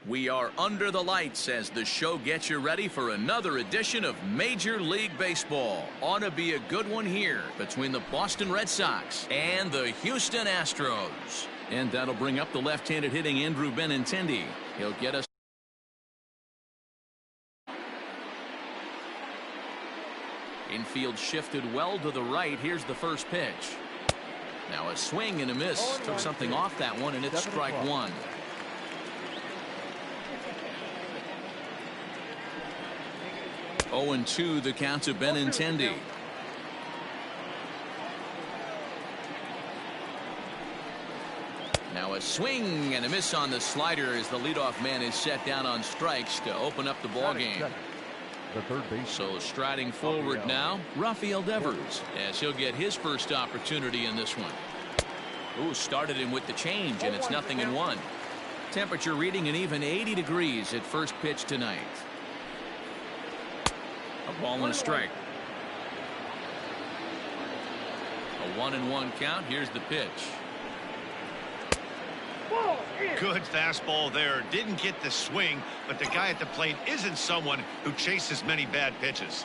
We are under the lights as the show gets you ready for another edition of Major League Baseball. Ought to be a good one here between the Boston Red Sox and the Houston Astros. And that'll bring up the left-handed hitting Andrew Benintendi. He'll get us. Infield shifted well to the right. Here's the first pitch. Now a swing and a miss. Took something off that one, and it's strike one. Oh, and 2 the count to Benintendi. Now a swing and a miss on the slider as the leadoff man is set down on strikes to open up the ball game. So striding forward now, Rafael Devers, as he'll get his first opportunity in this one. Ooh, started him with the change, and it's 0-1. Temperature reading an even 80 degrees at first pitch tonight. A ball and a strike. A 1-1 count. Here's the pitch. Good fastball there. Didn't get the swing, but the guy at the plate isn't someone who chases many bad pitches.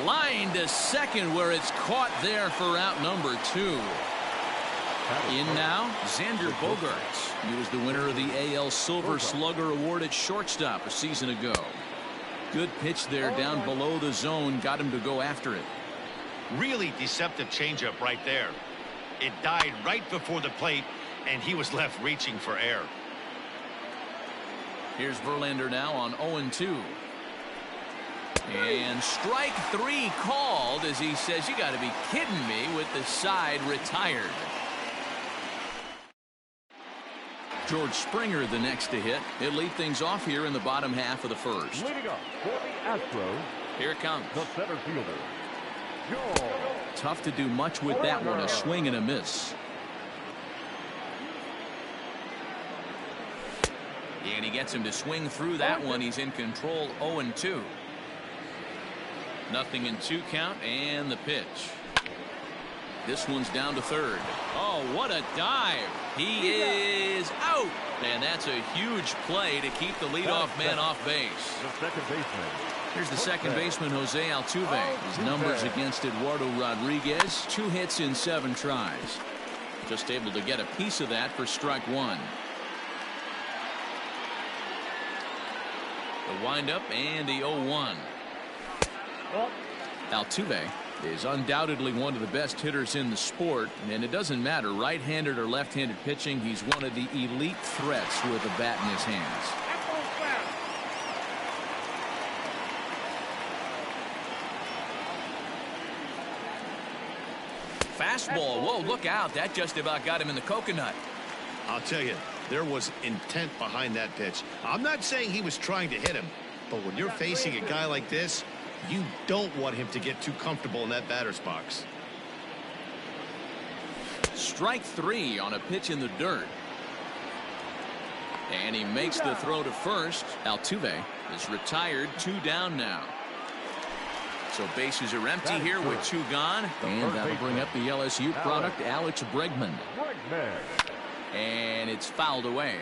Line to second where it's caught there for out number 2. In now, Xander Bogaerts. He was the winner of the AL Silver Slugger Award at shortstop a season ago. Good pitch there down below the zone. Got him to go after it. Really deceptive changeup right there. It died right before the plate, and he was left reaching for air. Here's Verlander now on 0-2. And strike 3 called as he says, "You got to be kidding me," with the side retired. George Springer the next to hit. He'll lead things off here in the bottom half of the first. Leading up for the Astros, here it comes. the center fielder, George. Tough to do much with that one. A swing and a miss. And he gets him to swing through that one. He's in control. 0-2. 0-2 count, and the pitch. This one's down to third. Oh, what a dive. He is out. And that's a huge play to keep the leadoff man off base. The second baseman. Here's the second baseman, Jose Altuve. His numbers against Eduardo Rodriguez, 2 hits in 7 tries. Just able to get a piece of that for strike 1. The windup and the 0-1. Altuve is undoubtedly one of the best hitters in the sport, and it doesn't matter right-handed or left-handed pitching. He's one of the elite threats with a bat in his hands. Fastball. Whoa, look out. That just about got him in the coconut. I'll tell you, there was intent behind that pitch. I'm not saying he was trying to hit him, but when you're facing a guy like this, you don't want him to get too comfortable in that batter's box. Strike 3 on a pitch in the dirt. And he makes the throw to first. Altuve is retired. 2 down now. So bases are empty here with 2 gone. And that'll bring up the LSU product, Alex Bregman. And it's fouled away.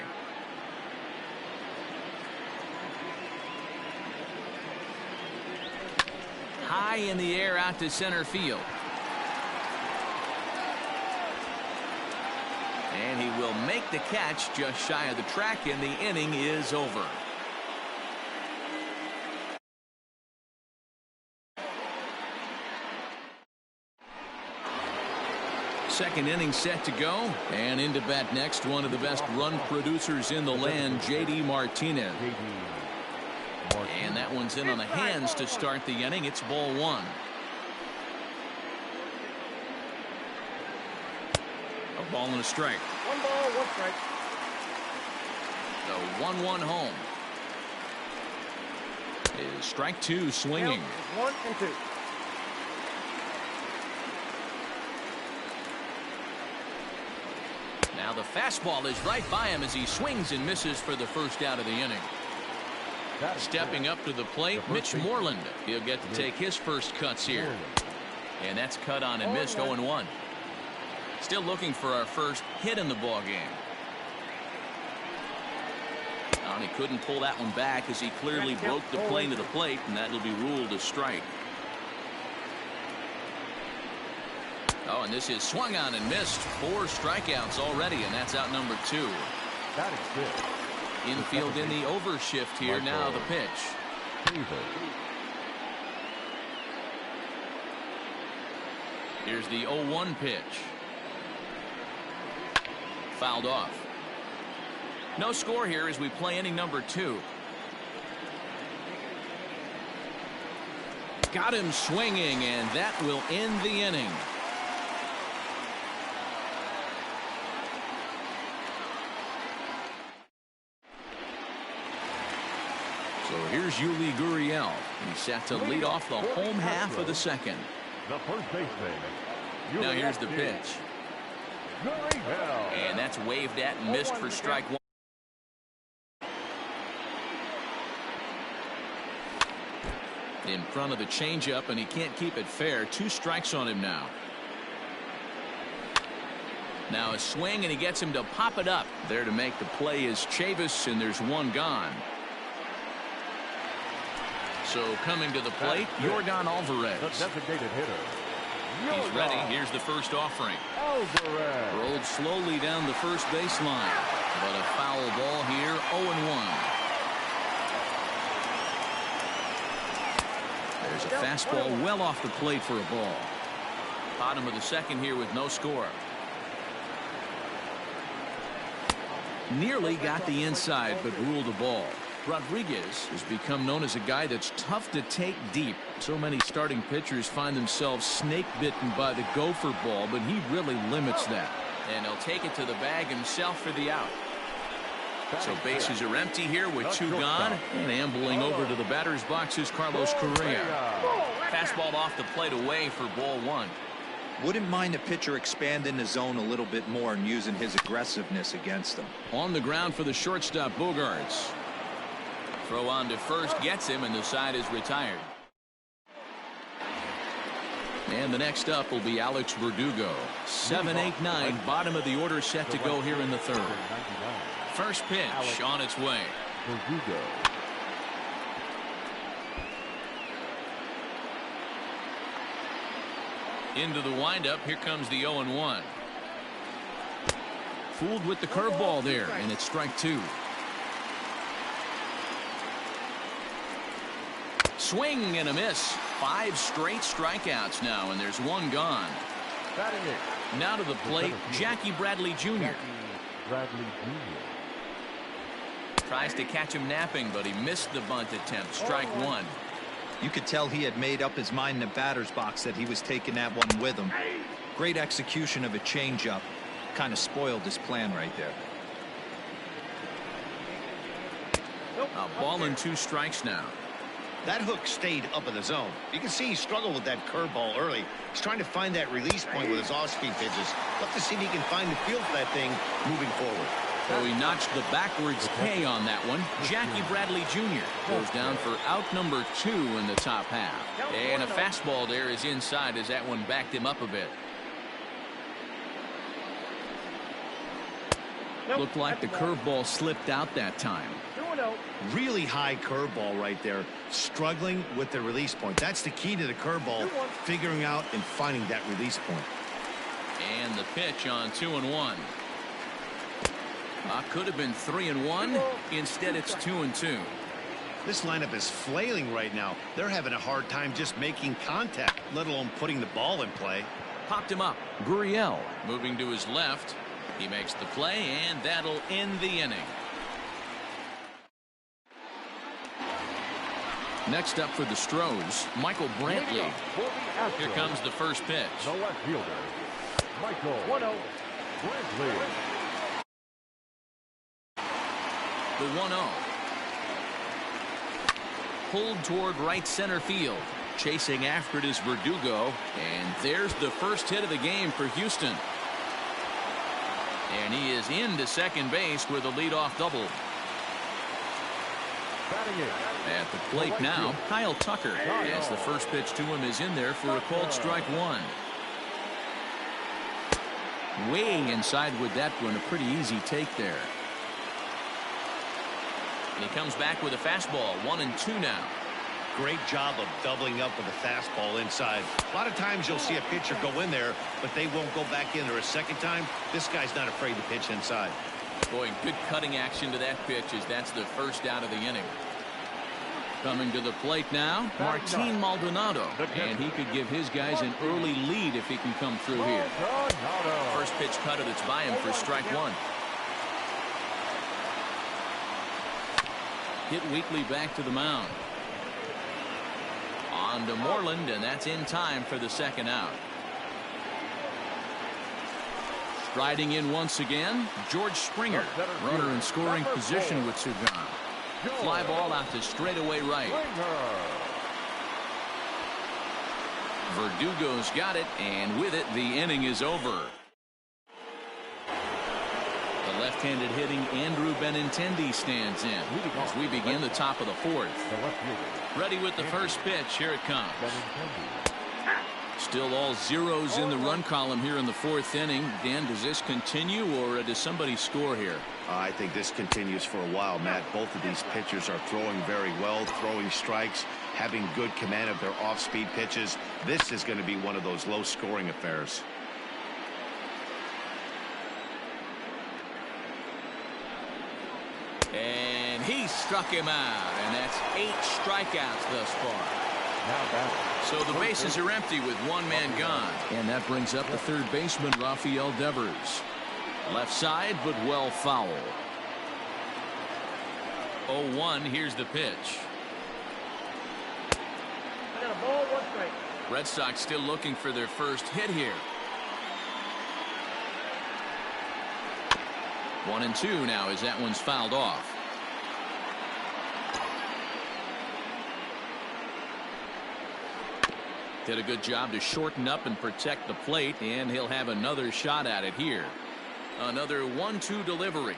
High in the air out to center field. And he will make the catch just shy of the track, and the inning is over. Second inning set to go, and into bat next, one of the best run producers in the land, J.D. Martinez. And that one's in on the hands to start the inning. It's ball 1. A ball and a strike. 1 ball, 1 strike. The 1-1 home. Is strike 2 swinging. 1-2. Now the fastball is right by him as he swings and misses for the first out of the inning. Stepping up to the plate, Mitch Moreland. He'll get to take his first cuts here. And that's cut on and missed. 0-1. Still looking for our first hit in the ball game. Well, he couldn't pull that one back as he clearly broke the plane to the plate, and that'll be ruled a strike. Oh, and this is swung on and missed. 4 strikeouts already, and that's out number 2. That is good. Infield in the overshift here. Now the pitch. Here's the 0-1 pitch. Fouled off. No score here as we play inning number 2. Got him swinging, and that will end the inning. So here's Yuli Gurriel. He's set to lead off the home half of the second. The first baseman. Now here's the pitch. And that's waved at and missed for strike 1. In front of the changeup, and he can't keep it fair. 2 strikes on him now. Now a swing, and he gets him to pop it up. There to make the play is Chavis, and there's 1 gone. So coming to the plate, Yordan Alvarez. The designated hitter. He's ready. Here's the first offering. Alvarez. Rolled slowly down the first baseline. But a foul ball here, 0-1. There's a fastball well off the plate for a ball. Bottom of the second here with no score. Nearly got the inside, but ruled a ball. Rodriguez has become known as a guy that's tough to take deep. So many starting pitchers find themselves snake bitten by the gopher ball, but he really limits that. And he'll take it to the bag himself for the out. So bases are empty here with 2 gone, and ambling over to the batter's box is Carlos Correa. Fastball off the plate away for ball 1. Wouldn't mind a pitcher expanding the zone a little bit more and using his aggressiveness against them. On the ground for the shortstop, Bogaerts. Throw on to first, gets him, and the side is retired. And the next up will be Alex Verdugo. 7-8-9, bottom of the order set to go here in the 3rd. First pitch on its way. Verdugo. Into the windup. Here comes the 0-1. Fooled with the curveball there, and it's strike 2. Swing and a miss. 5 straight strikeouts now, and there's 1 gone. Now to the plate, Jackie Bradley Jr. Tries to catch him napping, but he missed the bunt attempt. Strike 1. You could tell he had made up his mind in the batter's box that he was taking that one with him. Great execution of a changeup. Kind of spoiled his plan right there. A ball and 2 strikes now. That hook stayed up in the zone. You can see he struggled with that curveball early. He's trying to find that release point with his off-speed pitches. Love to see if he can find the feel for that thing moving forward. So he notched the backwards K on that one. Jackie Bradley Jr. goes down for out number 2 in the top half. And a fastball there is inside as that one backed him up a bit. Looked like the curveball slipped out that time. Really high curveball right there. Struggling with the release point. That's the key to the curveball. Figuring out and finding that release point. And the pitch on 2-1. Could have been 3-1. Instead, it's 2-2. This lineup is flailing right now. They're having a hard time just making contact, let alone putting the ball in play. Popped him up. Gurriel moving to his left. He makes the play, and that'll end the inning. Next up for the Stros, Michael Brantley. Here comes the first pitch. The left fielder, Michael Brantley. The 1-0. Pulled toward right center field. Chasing after it is Verdugo. And there's the first hit of the game for Houston. And he is into second base with a leadoff double. At the plate now, Kyle Tucker, as the first pitch to him is in there for a called strike 1. Way inside with that one, a pretty easy take there. And he comes back with a fastball. 1-2 now. Great job of doubling up with a fastball inside. A lot of times you'll see a pitcher go in there, but they won't go back in there a second time. This guy's not afraid to pitch inside. Boy, good cutting action to that pitch as that's the first out of the inning. Coming to the plate now, Martin Maldonado. And he could give his guys an early lead if he can come through here. First pitch cutter that's by him for strike one. Hit weakly back to the mound. On to Moreland, and that's in time for the second out. Striding in once again, George Springer. Runner in scoring position with two gone. Fly ball out to straightaway right. Verdugo's got it, and with it, the inning is over. The left-handed hitting Andrew Benintendi stands in as we begin the top of the fourth. Ready with the first pitch. Here it comes. Still all zeros in the run column here in the fourth inning. Dan, does this continue, or does somebody score here? I think this continues for a while, Matt. Both of these pitchers are throwing very well, throwing strikes, having good command of their off-speed pitches. This is going to be one of those low-scoring affairs. And he struck him out, and that's 8 strikeouts thus far. So the bases are empty with one man gone. And that brings up the third baseman, Rafael Devers. Left side, but well foul. 0-1, here's the pitch. I got a ball, 1 strike. Red Sox still looking for their first hit here. 1-2 now as that one's fouled off. Did a good job to shorten up and protect the plate, and he'll have another shot at it here. Another 1-2 delivery.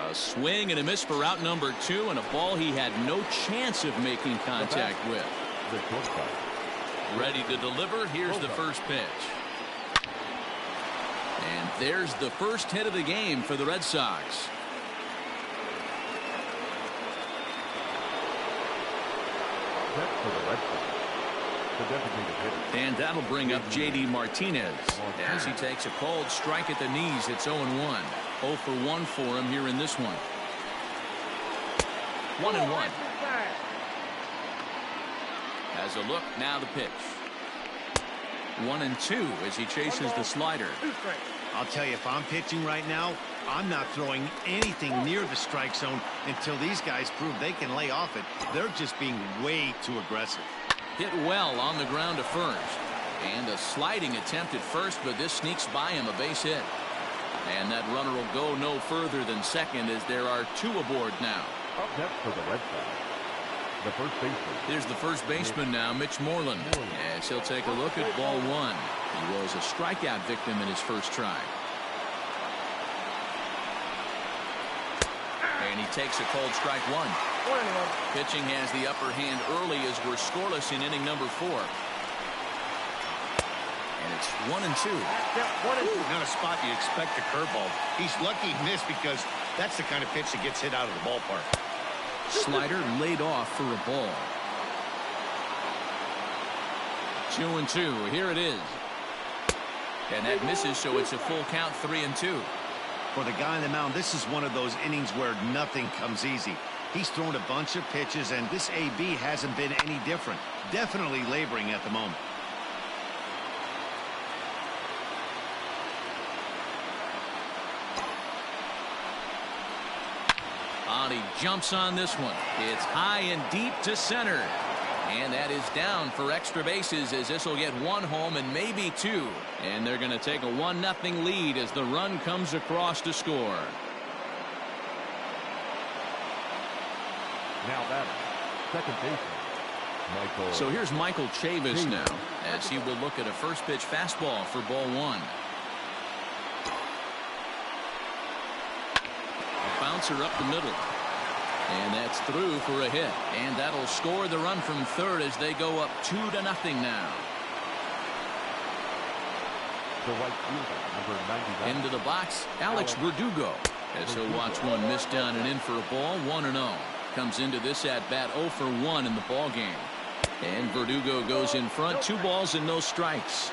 A swing and a miss for out number 2, and a ball he had no chance of making contact with. Ready to deliver. Here's the first pitch. And there's the first hit of the game for the Red Sox. And that'll bring up J.D. Martinez as he takes a cold strike at the knees. It's 0-1. 0 for 1 for him here in this one. 1-1. As a look, now the pitch. 1-2 as he chases the slider. I'll tell you, if I'm pitching right now, I'm not throwing anything near the strike zone until these guys prove they can lay off it. They're just being way too aggressive. Hit well on the ground to first. And a sliding attempt at first, but this sneaks by him, a base hit. And that runner will go no further than second as there are 2 aboard now. Up next for the Red Sox, the first baseman. Here's the first baseman now, Mitch Moreland. As he'll take a look at ball 1. He was a strikeout victim in his first try. And he takes a cold strike 1. Pitching has the upper hand early as we're scoreless in inning number 4. And it's 1-2. Not a spot you expect a curveball. He's lucky he missed because that's the kind of pitch that gets hit out of the ballpark. Slider laid off for a ball. 2-2. Here it is. And that misses, so it's a full count, 3-2. For the guy on the mound, this is one of those innings where nothing comes easy. He's thrown a bunch of pitches, and this AB hasn't been any different. Definitely laboring at the moment. He jumps on this one. It's high and deep to center. And that is down for extra bases as this will get 1 home and maybe 2. And they're going to take a 1-0 lead as the run comes across to score. Now that second baseman, Michael. So here's Michael Chavis now as he will look at a first pitch fastball for ball 1. A bouncer up the middle. And that's through for a hit. And that'll score the run from third as they go up 2-0 now. The right fielder, number 99. Into the box, Alex Verdugo. As he'll watch one miss down and in for a ball. 1-0. Comes into this at bat 0 for 1 in the ball game. And Verdugo goes in front. 2 balls and no strikes.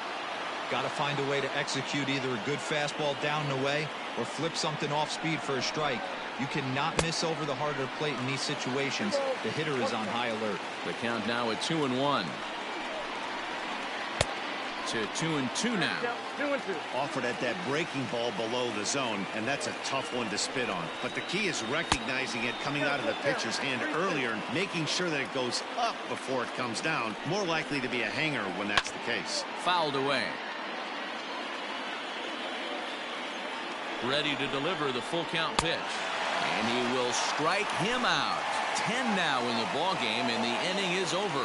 Got to find a way to execute either a good fastball down and away or flip something off speed for a strike. You cannot miss over the harder plate in these situations. The hitter is on high alert. The count now at 2-1. To 2-2 now. 2-2. Offered at that breaking ball below the zone, and that's a tough one to spit on. But the key is recognizing it coming out of the pitcher's hand earlier and making sure that it goes up before it comes down. More likely to be a hanger when that's the case. Fouled away. Ready to deliver the full count pitch. And he will strike him out. 10 now in the ball game, and the inning is over.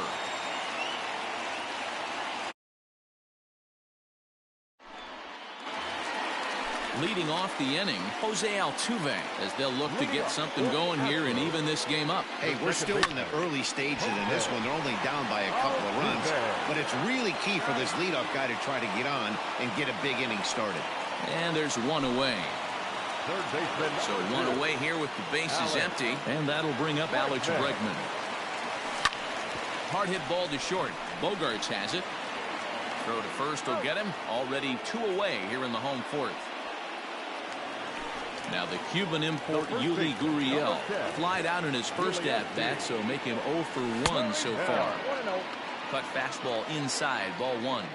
Leading off the inning, Jose Altuve, as they'll look to get something going here and even this game up. Hey, we're still in the early stages in this one. They're only down by a couple of runs, but it's really key for this leadoff guy to try to get on and get a big inning started. And there's one away. So one away here with the bases empty, and that'll bring up Alex Bregman. Hard hit ball to short. Bogarts has it. Throw to first will get him. Already 2 away here in the home fourth. Now the Cuban import Yuli Gurriel flied out in his first at-bat, so make him 0 for 1 so far. Cut fastball inside, ball 1.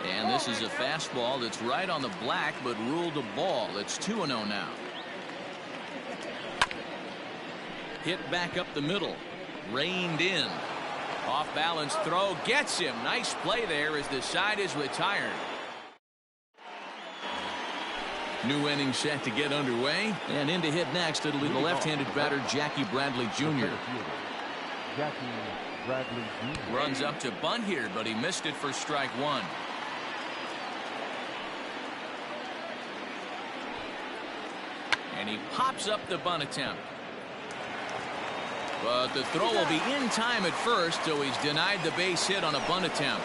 And this is a fastball that's right on the black, but ruled a ball. It's 2-0 now. Hit back up the middle. Reined in. Off balance throw. Gets him. Nice play there as the side is retired. New inning set to get underway. And in to hit next, it'll be the left-handed batter, Jackie Bradley Jr. Runs up to bunt here, but he missed it for strike 1. And he pops up the bunt attempt. But the throw will be in time at first, so he's denied the base hit on a bunt attempt.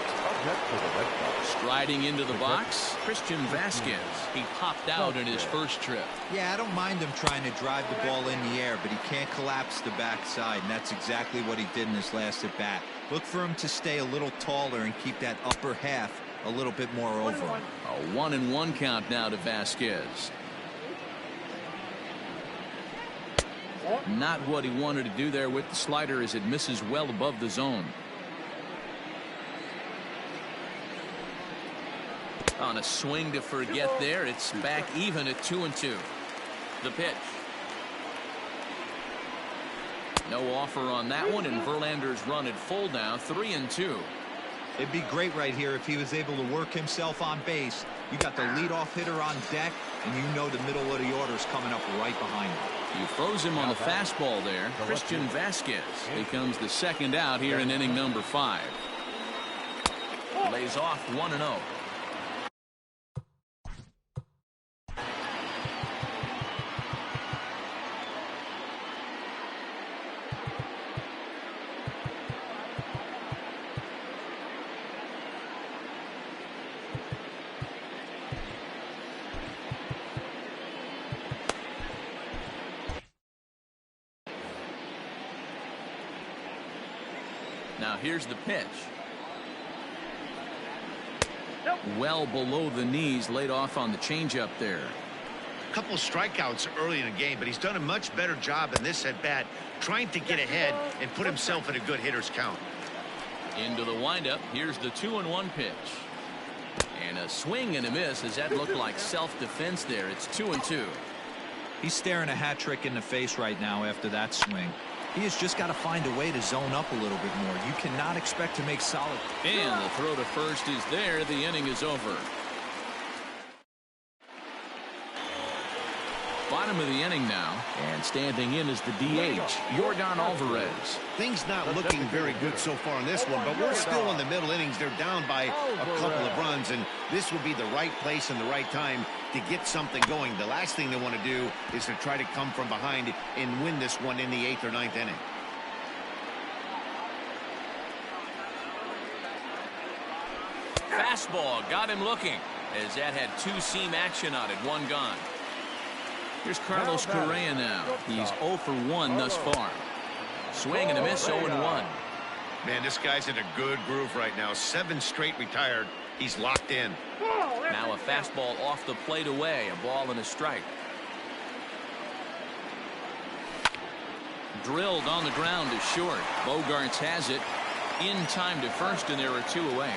Striding into the box, Christian Vasquez. He popped out in his first trip. Yeah, I don't mind him trying to drive the ball in the air, but he can't collapse the backside, and that's exactly what he did in his last at bat. Look for him to stay a little taller and keep that upper half a little bit more over him. A 1-1 count now to Vasquez. Not what he wanted to do there with the slider as it misses well above the zone. On a swing to forget there, it's back even at 2-2. The pitch. No offer on that one, and Verlander's run at full now, 3-2. It'd be great right here if he was able to work himself on base. You got the leadoff hitter on deck, and you know the middle of the order's coming up right behind him. You froze him on the fastball there. Christian Vasquez becomes the second out here in inning number 5. Lays off 1-0. Now here's the pitch. Well below the knees, laid off on the changeup there. A couple of strikeouts early in the game, but he's done a much better job in this at bat trying to get ahead and put himself in a good hitter's count. Into the windup. Here's the 2-1 pitch. And a swing and a miss. Does that look like self-defense there? It's 2-2. He's staring a hat trick in the face right now after that swing. He has just got to find a way to zone up a little bit more. You cannot expect to make solid. And the throw to first is there. The inning is over. Bottom of the inning now, and standing in is the DH, Yordan Alvarez. Things not looking very good so far in this one, but we're still in the middle innings. They're down by a couple of runs, and this would be the right place and the right time to get something going. The last thing they want to do is to try to come from behind and win this one in the 8th or 9th inning. Fastball got him looking. as that had two-seam action on it. One gone. Here's Carlos Correa now. He's 0 for 1 thus far. Swing and a miss, 0-1. Man, this guy's in a good groove right now. 7 straight retired. He's locked in. Now a fastball off the plate away. A ball and a strike. Drilled on the ground to short. Bogarts has it in time to first, and there are 2 away.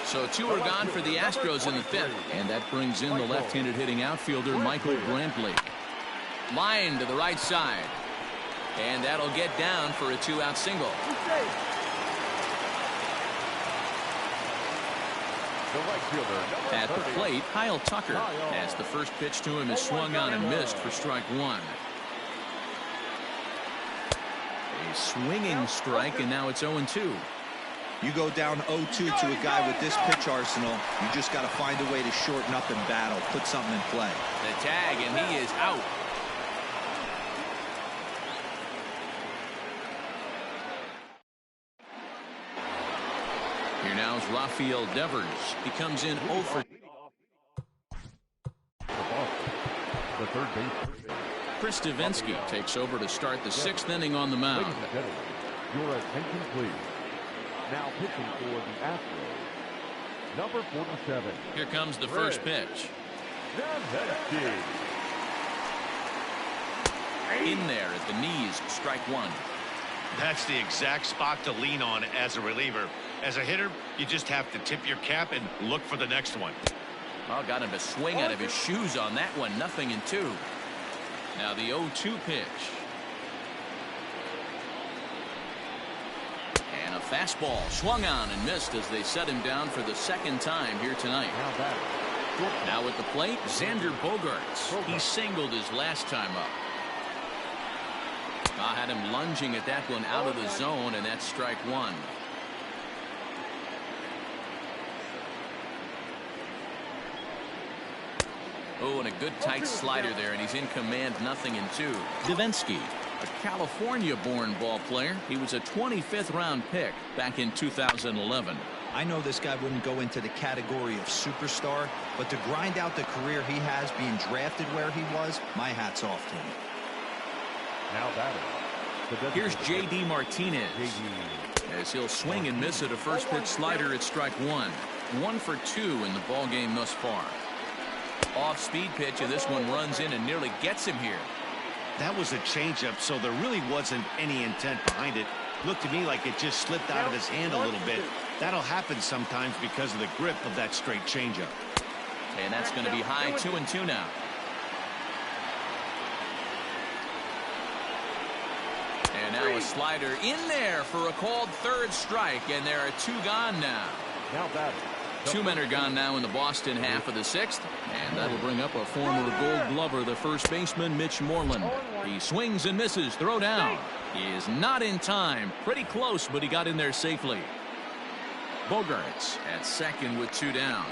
So 2 are gone for the Astros in the 5th, and that brings in the left-handed hitting outfielder Michael Brantley. Line to the right side, and that'll get down for a 2-out single. At the plate, Kyle Tucker, as the first pitch to him is swung on and missed for strike 1. A swinging strike, and now it's 0-2. You go down 0-2 to a guy with this pitch arsenal, you just got to find a way to shorten up and battle, put something in play. The tag, and he is out. Here now is Rafael Devers. He comes in 0 for. The third base. Chris Davinsky takes over to start the 6th inning on the mound. Ladies and gentlemen, your attention please. Now pitching for the Astros, number 47. Here comes the first pitch. In there at the knees, strike 1. That's the exact spot to lean on as a reliever. As a hitter, you just have to tip your cap and look for the next one. Well, got him to swing out of his shoes on that one. 0-2. Now the 0-2 pitch. And a fastball swung on and missed as they set him down for the 2nd time here tonight. Now at the plate, Xander Bogarts. He singled his last time up. I had him lunging at that one out of the zone, and that's strike 1. Oh, and a good tight slider there, and he's in command. 0-2. Davinsky, a California-born ball player. He was a 25th round pick back in 2011. I know this guy wouldn't go into the category of superstar, but to grind out the career he has being drafted where he was, my hat's off to him. Now batting. Here's J.D. Martinez. As he'll swing and miss at a first pitch slider at strike 1. 1 for 2 in the ball game thus far. Off speed pitch, and this one runs in and nearly gets him here. That was a changeup, so there really wasn't any intent behind it. Looked to me like it just slipped out of his hand a little bit. That'll happen sometimes because of the grip of that straight changeup. And that's going to be high. 2-2 now. And now a slider in there for a called 3rd strike, and there are 2 gone now. Now batting. 2 men are gone now in the Boston half of the 6th, and that'll bring up a former Gold Glover, the first baseman, Mitch Moreland. He swings and misses. Throw down. He is not in time. Pretty close, but he got in there safely. Bogarts at second with 2 down.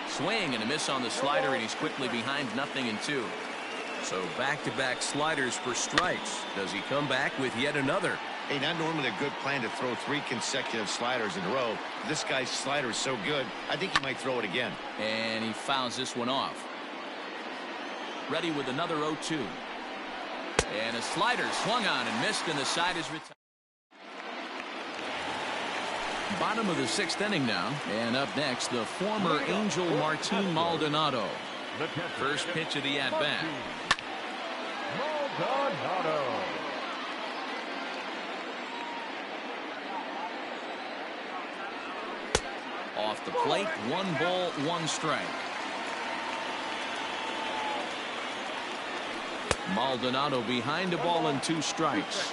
Swing and a miss on the slider, and he's quickly behind. 0-2. So back-to-back sliders for strikes. Does he come back with yet another? Hey, not normally a good plan to throw 3 consecutive sliders in a row. This guy's slider is so good, I think he might throw it again. And he fouls this one off. Ready with another 0-2. And a slider swung on and missed, and the side is retired. Bottom of the 6th inning now, and up next, the former Angel Martin Maldonado. First pitch of the at-bat. Maldonado. Off the plate, 1 ball, 1 strike. Maldonado behind a ball and 2 strikes.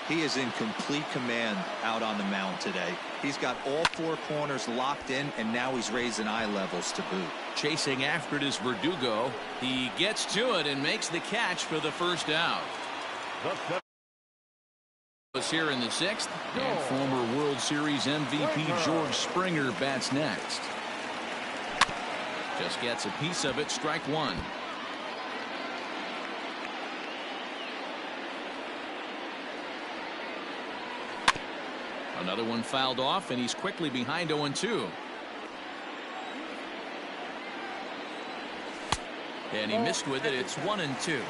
He is in complete command out on the mound today. He's got all 4 corners locked in, and now he's raising eye levels to boot. Chasing after it is Verdugo. He gets to it and makes the catch for the first out. Was here in the 6th, and former World Series MVP George Springer bats next. Just gets a piece of it. Strike 1. Another one fouled off, and he's quickly behind 0-2. And he missed with it. It's 1-2.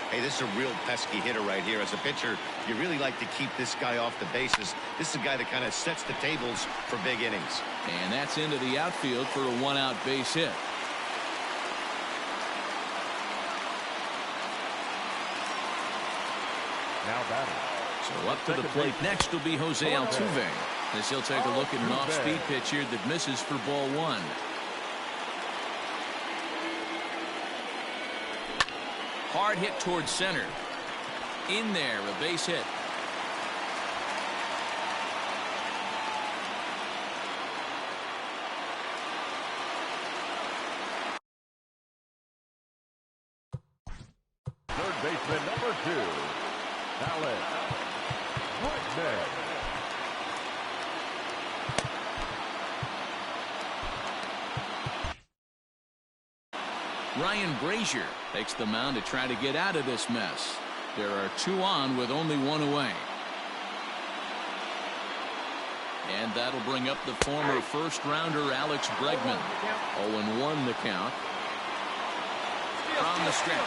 Hey, this is a real pesky hitter right here. As a pitcher, you really like to keep this guy off the bases. This is a guy that kind of sets the tables for big innings. And that's into the outfield for a one-out base hit. Now batting. So up to the plate next will be Jose Altuve, as he'll take a look at an off-speed pitch here that misses for ball one. Hard hit towards center. In there, a base hit. Third baseman number 2, Alex Guzman. Ryan Brazier takes the mound to try to get out of this mess. There are 2 on with only 1 away. And that'll bring up the former first-rounder Alex Bregman. 0-1 the count. From the stretch.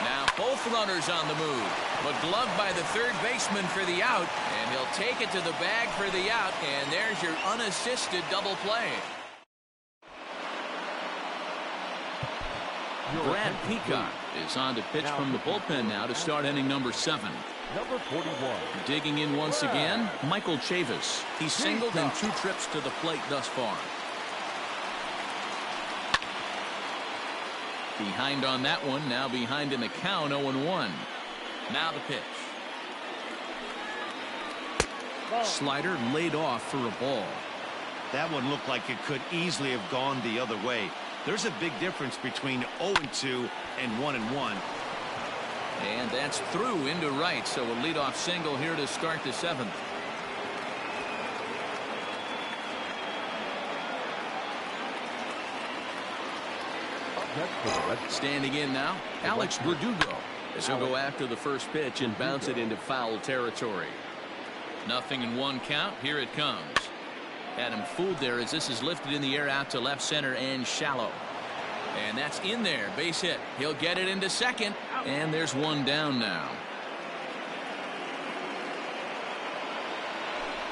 Now both runners on the move, but gloved by the third baseman for the out, and he'll take it to the bag for the out, and there's your unassisted double play. Brad Peacock is on to pitch from the bullpen now to start inning number 7. Number 41. Digging in once again, Michael Chavis. He's singled in 2 trips to the plate thus far. Behind on that one, now behind in the count, 0-1. Now the pitch. Slider laid off for a ball. That one looked like it could easily have gone the other way. There's a big difference between 0-2 and 1-1. And that's through into right, so a leadoff single here to start the 7th. Standing in now, Alex Verdugo, as he'll go after the first pitch and bounce it into foul territory. 0-1 count. Here it comes. Had him fooled there as this is lifted in the air out to left center and shallow. And that's in there. Base hit. He'll get it into second. And there's 1 down now.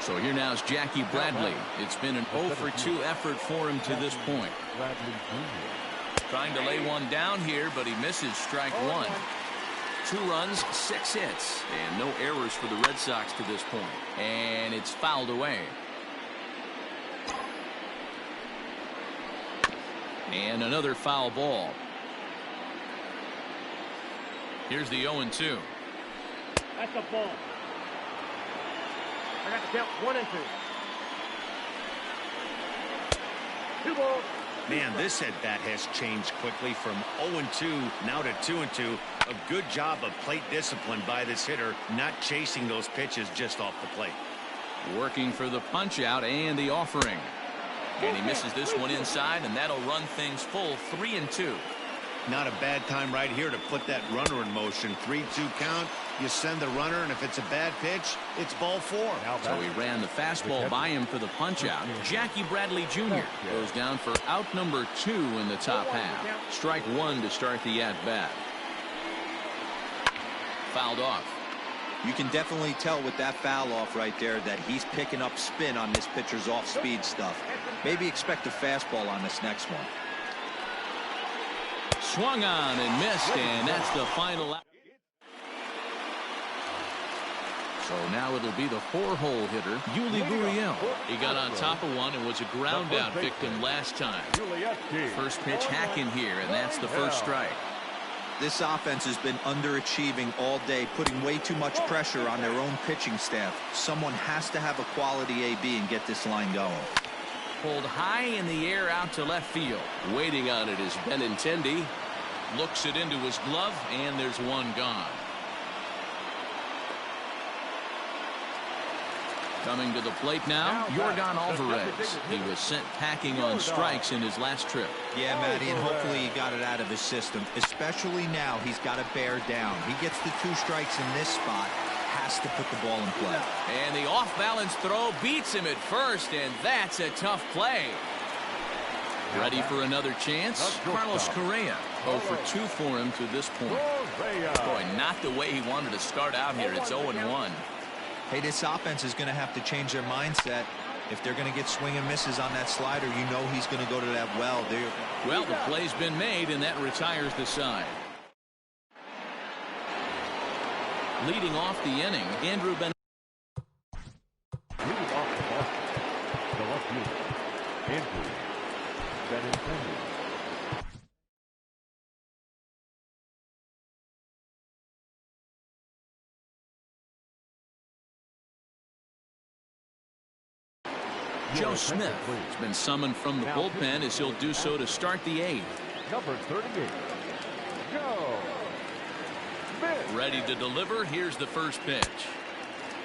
So here now is Jackie Bradley. It's been an 0-for-2 effort for him to this point. Trying to lay one down here, but he misses strike 1. 2 runs, 6 hits, and no errors for the Red Sox to this point. And it's fouled away. And another foul ball. Here's the 0-2. That's a ball. I got the count 1-2. 2 balls. Man, this at-bat has changed quickly from 0-2 now to 2-2. A good job of plate discipline by this hitter, not chasing those pitches just off the plate. Working for the punch out and the offering. And he misses this one inside, and that'll run things full. 3-2. Not a bad time right here to put that runner in motion. 3-2 count. You send the runner, and if it's a bad pitch, it's ball 4. So he ran the fastball by him for the punch out. Jackie Bradley Jr. goes down for out number 2 in the top half. Strike 1 to start the at-bat. Fouled off. You can definitely tell with that foul off right there that he's picking up spin on this pitcher's off-speed stuff. Maybe expect a fastball on this next one. Swung on and missed, and that's the final out. So now it'll be the 4-hole hitter, Yuli Gurriel. He got on top of one and was a ground out victim last time. First pitch hacking here, and that's the first strike. This offense has been underachieving all day, putting way too much pressure on their own pitching staff. Someone has to have a quality AB and get this line going. Pulled high in the air out to left field. Waiting on it is Benintendi. Looks it into his glove, and there's one gone. Coming to the plate now, Yordan Alvarez. He was sent packing on strikes in his last trip. Yeah, Matty, and hopefully he got it out of his system. Especially now, he's got to bear down. He gets the 2 strikes in this spot. has to put the ball in play. And the off-balance throw beats him at first, and that's a tough play. Ready for another chance? Carlos Correa. 0 for 2 for him to this point. Boy, not the way he wanted to start out here. It's 0-1. Hey, this offense is going to have to change their mindset. If they're going to get swing and misses on that slider, you know he's going to go to that well. Well, the play's been made, and that retires the side. Leading off the inning, Andrew Ben. Leading off the Boston, the left fielder, Andrew Ben. Joe Smith has been summoned from the bullpen as he'll do so to start the 8th. Number 38, Joe Smith. Ready to deliver. Here's the first pitch.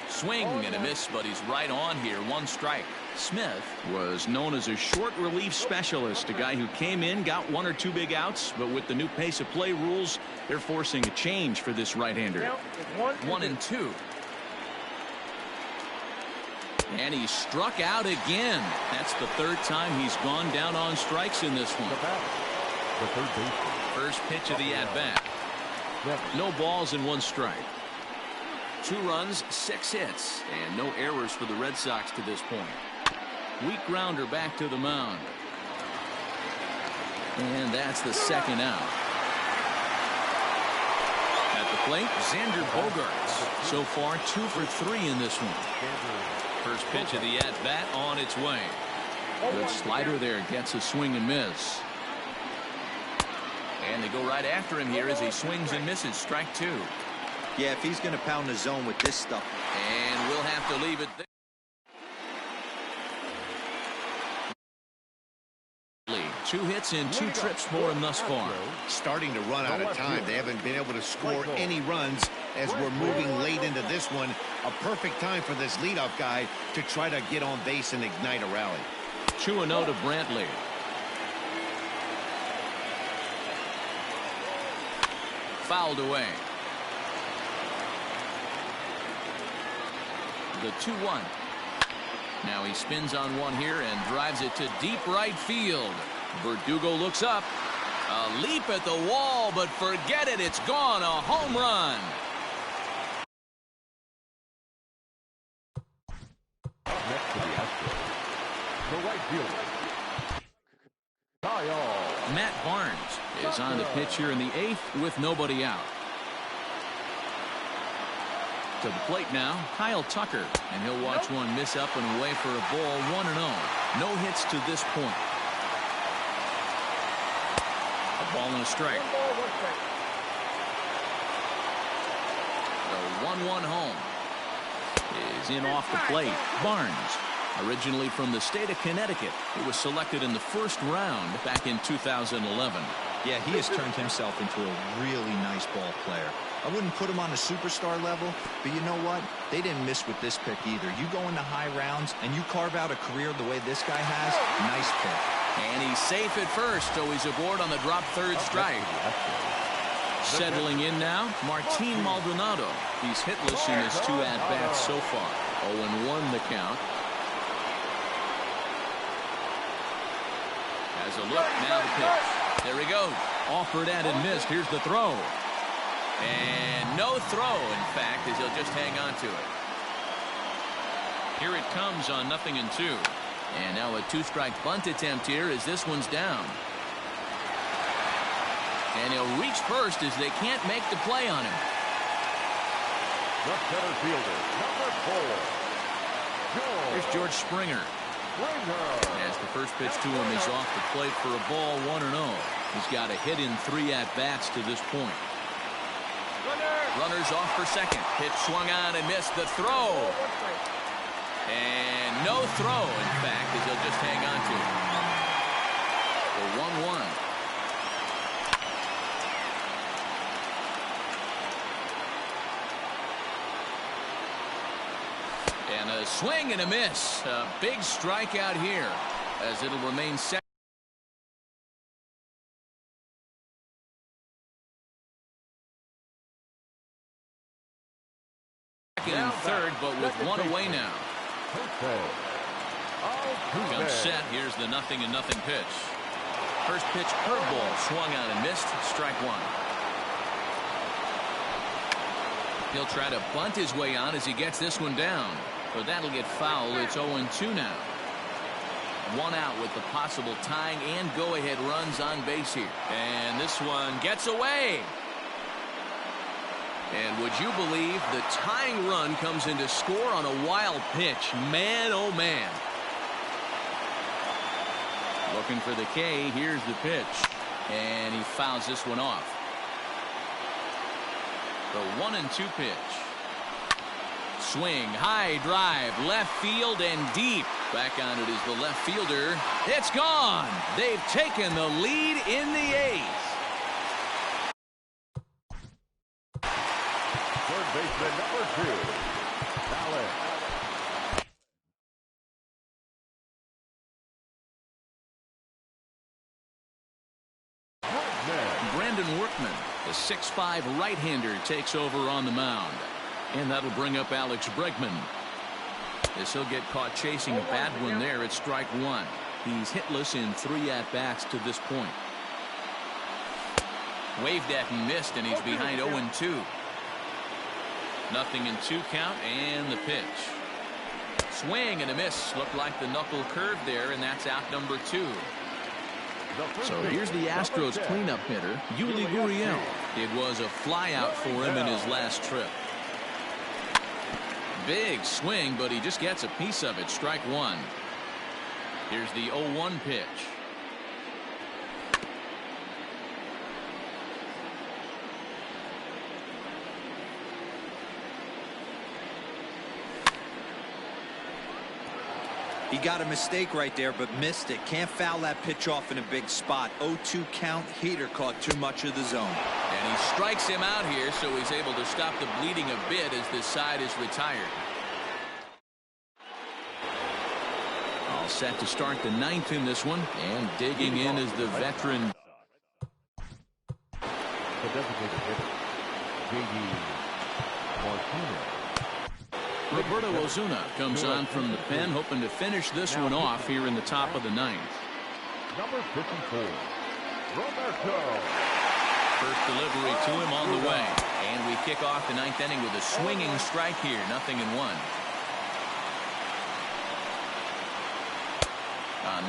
Swing and a miss, but he's right on here. 1 strike. Smith was known as a short relief specialist, a guy who came in, got 1 or 2 big outs, but with the new pace of play rules, they're forcing a change for this right-hander. 1-2. And he struck out again. That's the 3rd time he's gone down on strikes in this one. The third baseman. First pitch of the at-bat. No balls and 1 strike. 2 runs, 6 hits, and no errors for the Red Sox to this point. Weak grounder back to the mound. And that's the 2nd out. At the plate, Xander Bogaerts. So far, 2 for 3 in this one. First pitch of the at-bat on its way. Good slider there, gets a swing and miss. And they go right after him here as he swings and misses. Strike 2. Yeah, if he's going to pound the zone with this stuff. And we'll have to leave it there. 2 hits and 2 trips for him thus far. Starting to run out of time. They haven't been able to score any runs as we're moving late into this one. A perfect time for this leadoff guy to try to get on base and ignite a rally. 2-0 to Brantley. Fouled away. The 2-1. Now he spins on one here and drives it to deep right field. Verdugo looks up. A leap at the wall, but forget it. It's gone. A home run. Next to the Astros, the right fielder, Kyle. Matt Barnes is on the pitch here in the 8th with nobody out. To the plate now, Kyle Tucker, and he'll watch one miss up and away for a ball. 1-0. No hits to this point. A ball and a strike. The 1-1 home is in off the plate. Barnes, originally from the state of Connecticut, he was selected in the 1st round back in 2011. Yeah, he has turned himself into a really nice ball player. I wouldn't put him on a superstar level, but you know what? They didn't miss with this pick either. You go into high rounds and you carve out a career the way this guy has. Nice pick. And he's safe at first, so he's aboard on the drop 3rd strike. Settling in now, Martin Maldonado. He's hitless in his 2 at-bats so far. 0-1 the count. Has a look, now the pitch. There he goes. Offered at and missed. Here's the throw. And no throw, in fact, as he'll just hang on to it. Here it comes on 0-2. And now a 2-strike bunt attempt here as this one's down. And he'll reach first as they can't make the play on him. The center fielder, number 4, Here's George Springer. As the first pitch to him is off the plate for a ball. 1-0. He's got a hit in 3 at-bats to this point. Runners off for second. Pitch swung on and missed. The throw. And no throw, in fact, as he'll just hang on to it. The 1-1. And a swing and a miss. A big strikeout here as it'll remain second. second and third, but with one away now. Comes set. Here's the 0-0 pitch. First pitch curveball swung on and missed. Strike one. He'll try to bunt his way on as he gets this one down, but that'll get foul. It's 0-2 now. One out with the possible tying and go-ahead runs on base here. And this one gets away. And would you believe the tying run comes in to score on a wild pitch? Man, oh man. Looking for the K. Here's the pitch. And he fouls this one off. The 1-2 pitch. Swing, high drive, left field and deep. Back on it is the left fielder. It's gone. They've taken the lead in the eighth. Third baseman number 2, Allen. Brandon Workman, the 6'5" right-hander, takes over on the mound. And that'll bring up Alex Bregman. As he'll get caught chasing a bad one there at strike one. He's hitless in 3 at-bats to this point. Waved at and missed, and he's behind 0-2. 0-2 count, and the pitch. Swing and a miss. Looked like the knuckle curve there, and that's out number 2. So here's the Astros cleanup hitter, Yuli Gurriel. It was a flyout for him in his last trip. Big swing, but he just gets a piece of it. Strike one. Here's the 0-1 pitch. He got a mistake right there, but missed it. Can't foul that pitch off in a big spot. 0-2 count. Heater caught too much of the zone. And he strikes him out here, so he's able to stop the bleeding a bit as this side is retired. All set to start the 9th in this one, and digging in is the veteran. The designated hitter, J.D. Martinez. Roberto Ozuna comes on from the pen, hoping to finish this one off here in the top of the 9th. Number 54, Roberto. First delivery to him on the way. And we kick off the 9th inning with a swinging strike here. 0-1.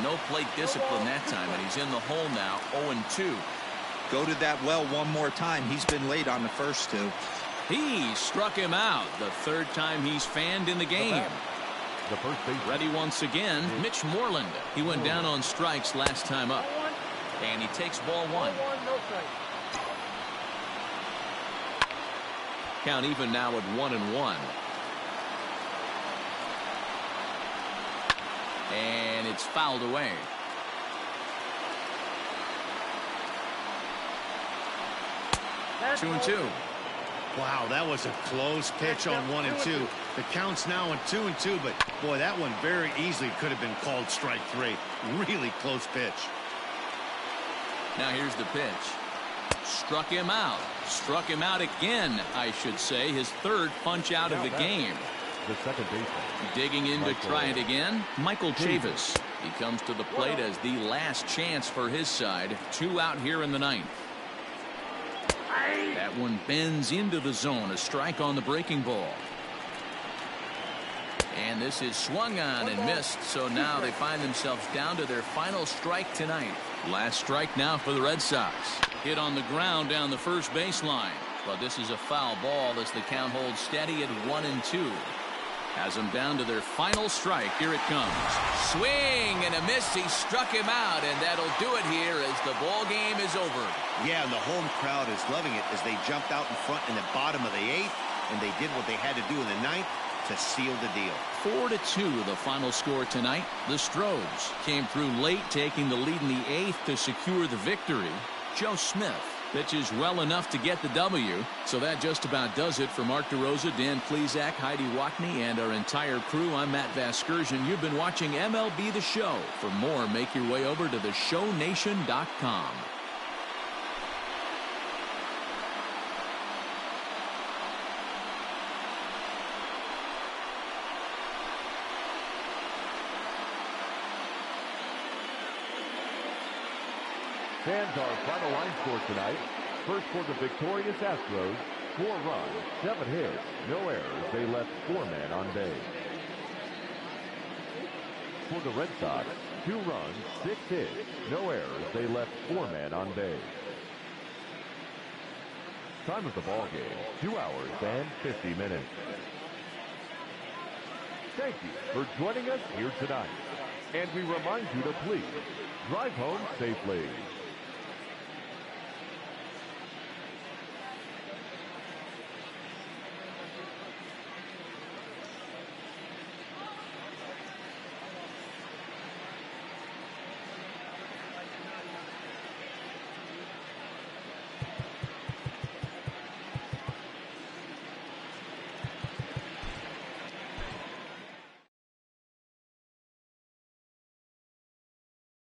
No plate discipline that time, and he's in the hole now. 0-2. Go to that well one more time. He's been late on the first 2. He struck him out. The 3rd time he's fanned in the game. The first base. Ready once again, Mitch Moreland. He went down on strikes last time up. And he takes ball 1. Count even now at 1-1. And it's fouled away. That's 2-2. Wow, that was a close pitch on 1-2. The count's now on 2-2, but boy, that one very easily could have been called strike 3. Really close pitch. Now here's the pitch. Struck him out. Struck him out again, I should say. His 3rd punch out of the game. The second baseman. Digging in to try it again, Michael Chavis. He comes to the plate as the last chance for his side. 2 out here in the 9th. That one bends into the zone. A strike on the breaking ball. And this is swung on and missed. So now they find themselves down to their final strike tonight. Last strike now for the Red Sox. Hit on the ground down the first baseline. But this is a foul ball as the count holds steady at 1-2. Has them down to their final strike. Here it comes. Swing and a miss. He struck him out, and that'll do it here as the ball game is over. Yeah, and the home crowd is loving it as they jumped out in front in the bottom of the 8th, and they did what they had to do in the 9th to seal the deal. 4-2 the final score tonight. The Stros came through late, taking the lead in the 8th to secure the victory. Joe Smith pitches well enough to get the W. So that just about does it for Mark DeRosa, Dan Plesac, Heidi Watney, and our entire crew. I'm Matt Vasgersian. You've been watching MLB The Show. For more, make your way over to theshownation.com. Fans, our final line score tonight. First for the victorious Astros, 4 runs, 7 hits, no errors. They left 4 men on base. For the Red Sox, 2 runs, 6 hits, no errors. They left 4 men on base. Time of the ball game, 2 hours and 50 minutes. Thank you for joining us here tonight. And we remind you to please drive home safely.